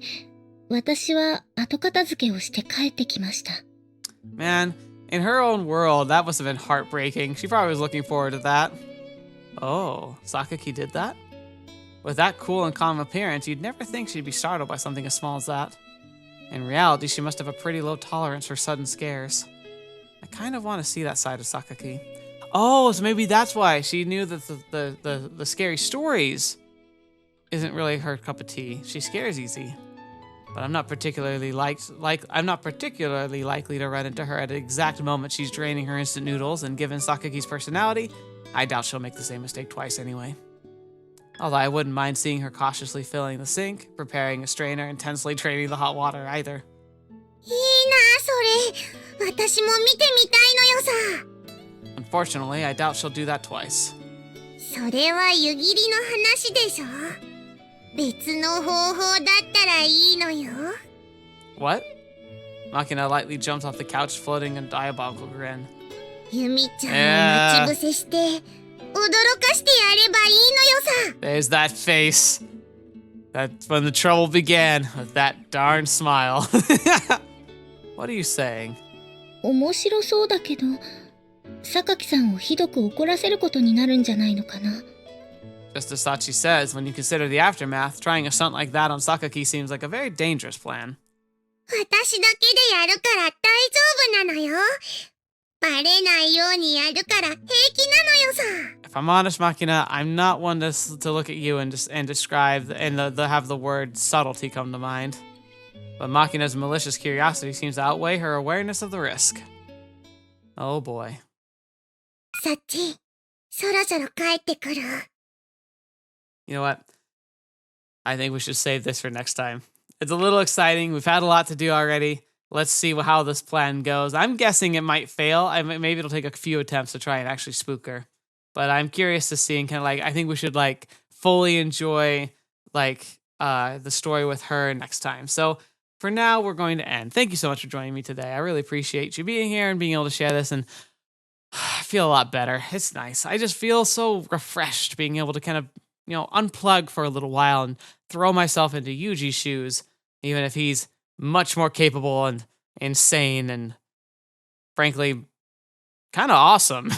私は後片付けをして帰ってきました。Man, in her own world, that must have been heartbreaking. She probably was looking forward to that. Oh, Sakaki did that? With that cool and calm appearance, you'd never think she'd be startled by something as small as that. In reality, she must have a pretty low tolerance for sudden scares. I kind of want to see that side of Sakaki. Oh, so maybe that's why she knew that the scary stories isn't really her cup of tea. She scares easy. But I'm not particularly likely to run into her at the exact moment she's draining her instant noodles, and given Sakaki's personality, I doubt she'll make the same mistake twice anyway. Although I wouldn't mind seeing her cautiously filling the sink, preparing a strainer, intensely training the hot water either. いいなそれ。私も見てみたいのよさ。 Unfortunately, I doubt she'll do that twice. それは湯切りの話でしょ。別の方法だったらいいのよ。 What? Makina lightly jumps off the couch, floating a diabolical grin. ユミちゃんを待ち伏せして、驚かしてやればいいのよさ。 There's that face. That's when the trouble began, with that darn smile. What are you saying? 面白そうだけど、榊さんをひどく怒らせることになるんじゃないのかな。 Just as Sachi says, when you consider the aftermath, trying a stunt like that on Sakaki seems like a very dangerous plan. 私だけでやるから大丈夫なのよ。バレないようにやるから平気なのよさ。 If I'm honest, Makina, I'm not one to look at you and describe and have the word subtlety come to mind. But Makina's malicious curiosity seems to outweigh her awareness of the risk. Oh boy. さっち、そろそろ帰ってくる。 You know what? I think we should save this for next time. It's a little exciting. We've had a lot to do already. Let's see how this plan goes. I'm guessing it might fail. Maybe it'll take a few attempts to try and actually spook her. But I'm curious to see and kind of like, I think we should like fully enjoy like the story with her next time. So for now, we're going to end. Thank you so much for joining me today. I really appreciate you being here and being able to share this, and I feel a lot better. It's nice. I just feel so refreshed being able to kind of, you know, unplug for a little while and throw myself into Yuji's shoes, even if he's much more capable and insane and frankly kind of awesome.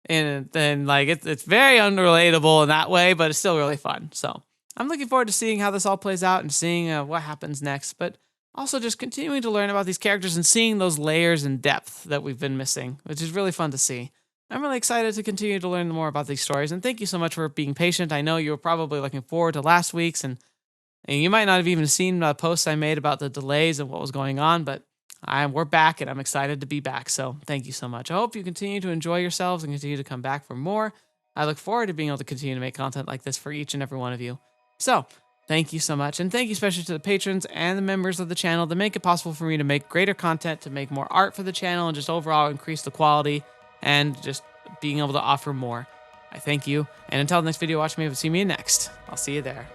And then like it's very unrelatable in that way, but it's still really fun. So I'm looking forward to seeing how this all plays out and seeing what happens next, but also just continuing to learn about these characters and seeing those layers and depth that we've been missing, which is really fun to see. I'm really excited to continue to learn more about these stories, and thank you so much for being patient. I know you were probably looking forward to last week's, and you might not have even seen the posts I made about the delays and what was going on, but we're back, and I'm excited to be back, so thank you so much. I hope you continue to enjoy yourselves and continue to come back for more. I look forward to being able to continue to make content like this for each and every one of you. So, thank you so much, and thank you especially to the patrons and the members of the channel that make it possible for me to make greater content, to make more art for the channel, and just overall increase the quality and just being able to offer more. I thank you, and until the next video, watch me and see me next. I'll see you there.